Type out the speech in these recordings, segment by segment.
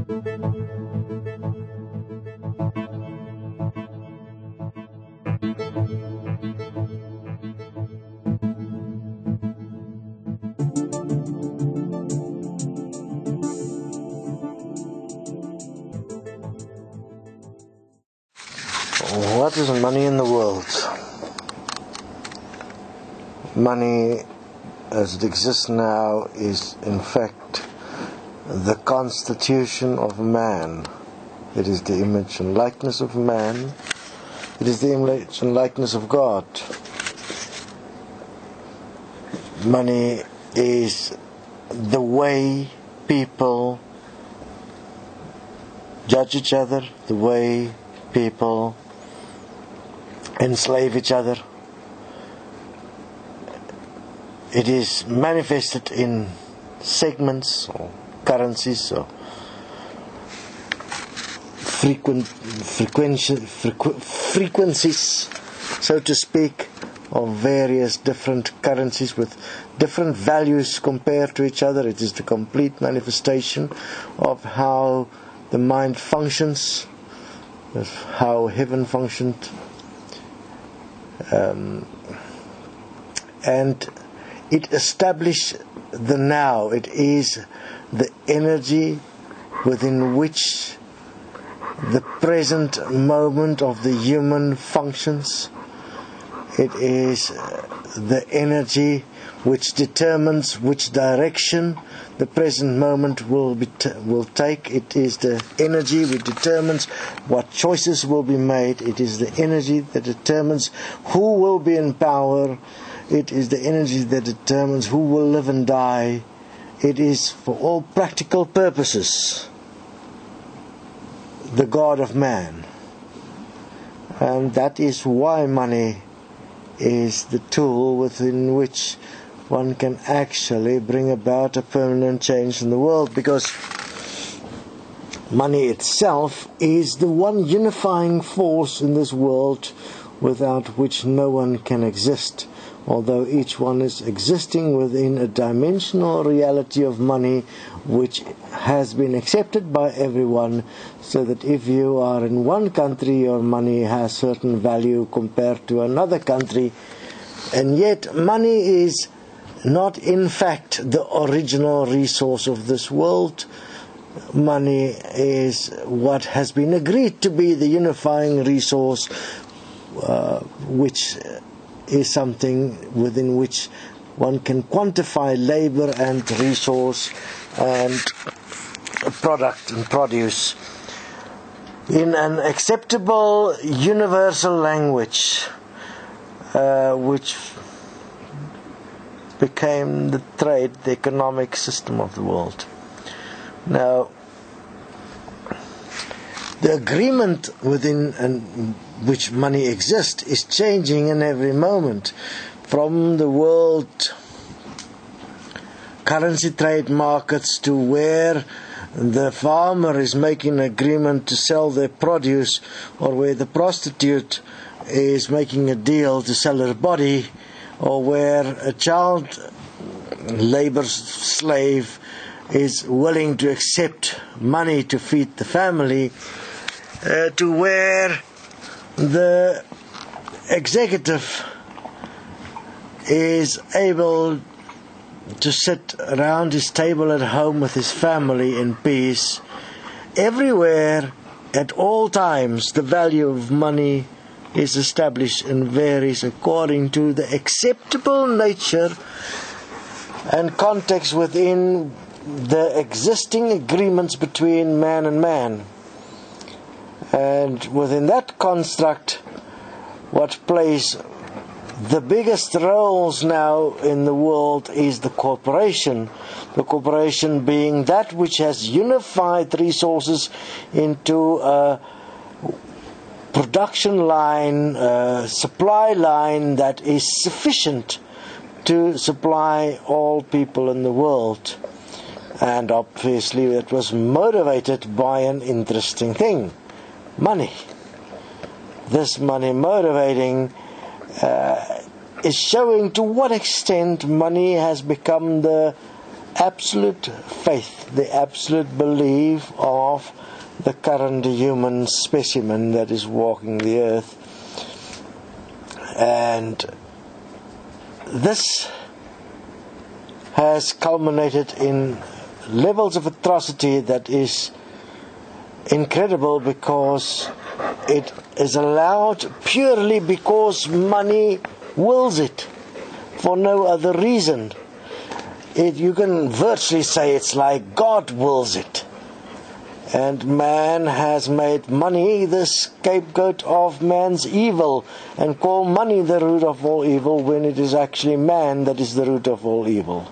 What is money in the world? Money as it exists now is in fact the constitution of man. It is the image and likeness of man. It is the image and likeness of God. Money is the way people judge each other, the way people enslave each other. It is manifested in segments or currencies or frequencies, so to speak, of various different currencies with different values compared to each other. It is the complete manifestation of how the mind functions, of how heaven functioned. And it establishes the now. It is the energy within which the present moment of the human functions. It is the energy which determines which direction the present moment will take. It is the energy which determines what choices will be made. It is the energy that determines who will be in power. It is the energy that determines who will live and die. It is, for all practical purposes, the God of man. And that is why money is the tool within which one can actually bring about a permanent change in the world, because money itself is the one unifying force in this world without which no one can exist. Although each one is existing within a dimensional reality of money which has been accepted by everyone, so that if you are in one country, your money has certain value compared to another country, and yet money is not in fact the original resource of this world. Money is what has been agreed to be the unifying resource, which is something within which one can quantify labor and resource and product and produce in an acceptable universal language, which became the trade, the economic system of the world. Now, the agreement within which money exists is changing in every moment. From the world currency trade markets to where the farmer is making an agreement to sell their produce, or where the prostitute is making a deal to sell her body, or where a child labor slave is willing to accept money to feed the family, to where the executive is able to sit around his table at home with his family in peace. Everywhere, at all times, the value of money is established and varies according to the acceptable nature and context within the existing agreements between man and man. And within that construct, what plays the biggest roles now in the world is the corporation. The corporation being that which has unified resources into a production line, supply line that is sufficient to supply all people in the world. And obviously it was motivated by an interesting thing: money. This money motivating is showing to what extent money has become the absolute faith, the absolute belief of the current human specimen that is walking the earth. And this has culminated in levels of atrocity that is incredible, because it is allowed purely because money wills it, for no other reason. You can virtually say it's like God wills it. And man has made money the scapegoat of man's evil, and call money the root of all evil, when it is actually man that is the root of all evil.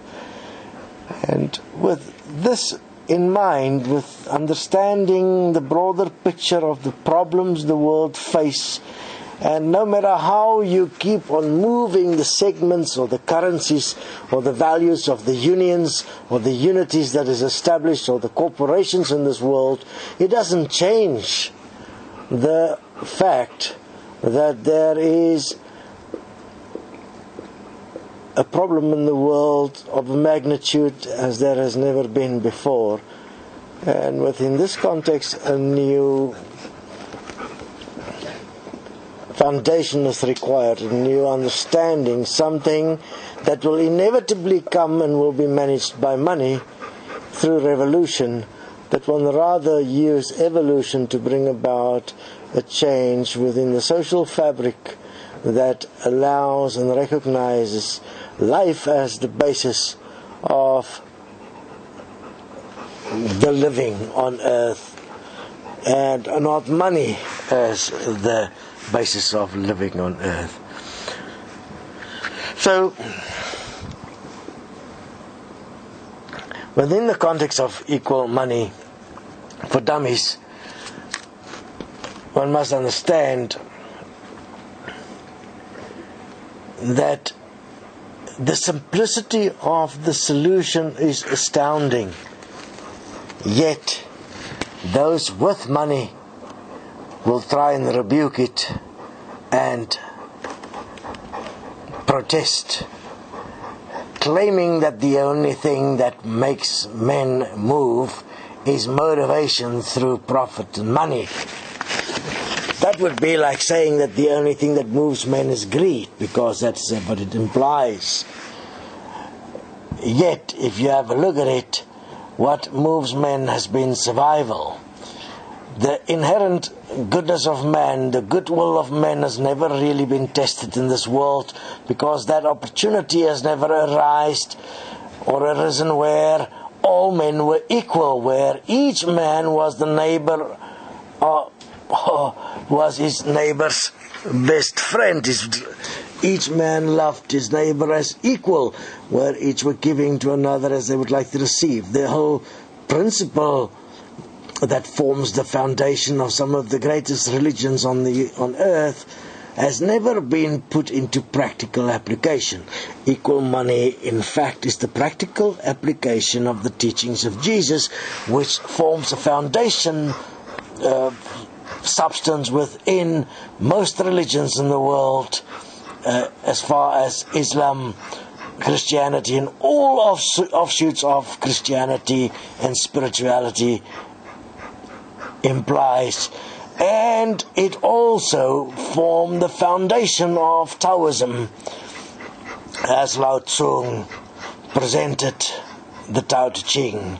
And with this in mind, with understanding the broader picture of the problems the world face, and no matter how you keep on moving the segments or the currencies or the values of the unions or the unities that is established or the corporations in this world, it doesn't change the fact that there is a problem in the world of a magnitude as there has never been before. And within this context, a new foundation is required, a new understanding, something that will inevitably come and will be managed by money through revolution, that will rather use evolution to bring about a change within the social fabric that allows and recognizes life as the basis of the living on earth, and not money as the basis of living on earth. So, within the context of equal money for dummies, one must understand that the simplicity of the solution is astounding. Yet, those with money will try and rebuke it and protest, claiming that the only thing that makes men move is motivation through profit and money. That would be like saying that the only thing that moves men is greed, because that's what it implies. Yet, if you have a look at it, what moves men has been survival. The inherent goodness of man, the goodwill of men, has never really been tested in this world, because that opportunity has never arisen where all men were equal, where each man was the neighbor, was his neighbor's best friend. Each man loved his neighbor as equal, where each were giving to another as they would like to receive. The whole principle that forms the foundation of some of the greatest religions on earth has never been put into practical application. Equal money, in fact, is the practical application of the teachings of Jesus, which forms a foundation substance within most religions in the world, as far as Islam, Christianity, and all offshoots of Christianity and spirituality implies. And it also formed the foundation of Taoism, as Lao Tzu presented the Tao Te Ching.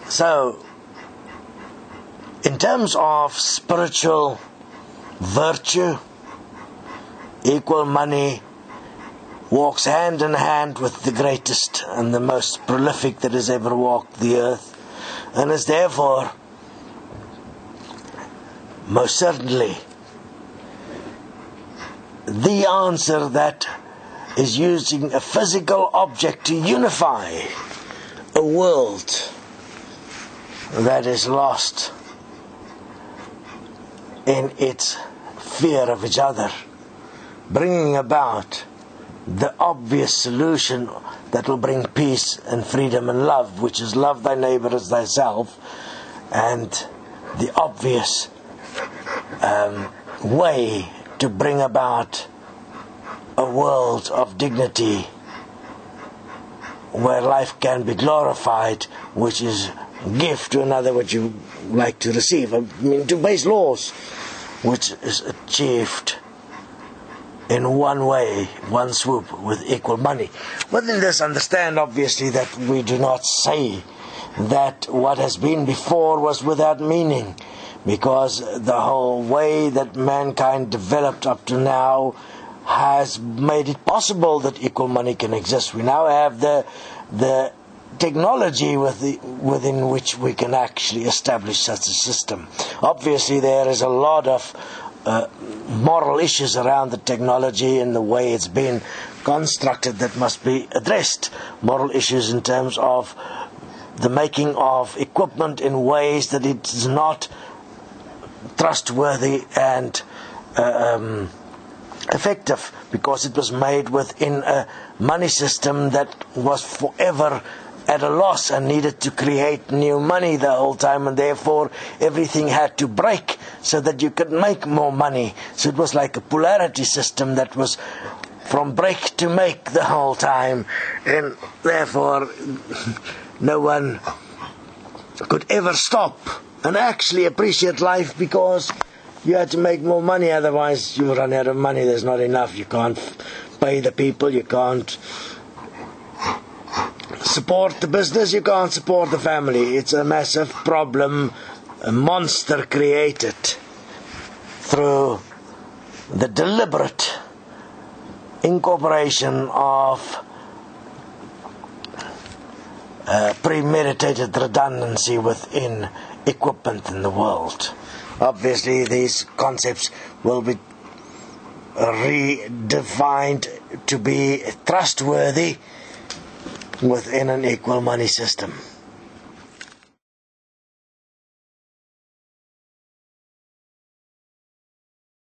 So, in terms of spiritual virtue, equal money walks hand in hand with the greatest and the most prolific that has ever walked the earth, and is therefore most certainly the answer that is using a physical object to unify a world that is lost in its fear of each other, bringing about the obvious solution that will bring peace and freedom and love, which is love thy neighbor as thyself, and the obvious way to bring about a world of dignity where life can be glorified, which is give to another what you like to receive. I mean, to base laws, which is achieved in one way, one swoop, with equal money. Within this, understand obviously that we do not say that what has been before was without meaning, because the whole way that mankind developed up to now has made it possible that equal money can exist. We now have the technology within which we can actually establish such a system. Obviously, there is a lot of moral issues around the technology and the way it's been constructed that must be addressed. Moral issues in terms of the making of equipment in ways that it is not trustworthy and effective, because it was made within a money system that was forever at a loss and needed to create new money the whole time, and therefore everything had to break so that you could make more money. So it was like a polarity system that was from break to make the whole time, and therefore no one could ever stop and actually appreciate life, because you had to make more money, otherwise you run out of money. There's not enough. You can't pay the people, you can't support the business, you can't support the family. It's a massive problem, a monster created through the deliberate incorporation of premeditated redundancy within equipment in the world. Obviously, these concepts will be redefined to be trustworthy within an equal money system.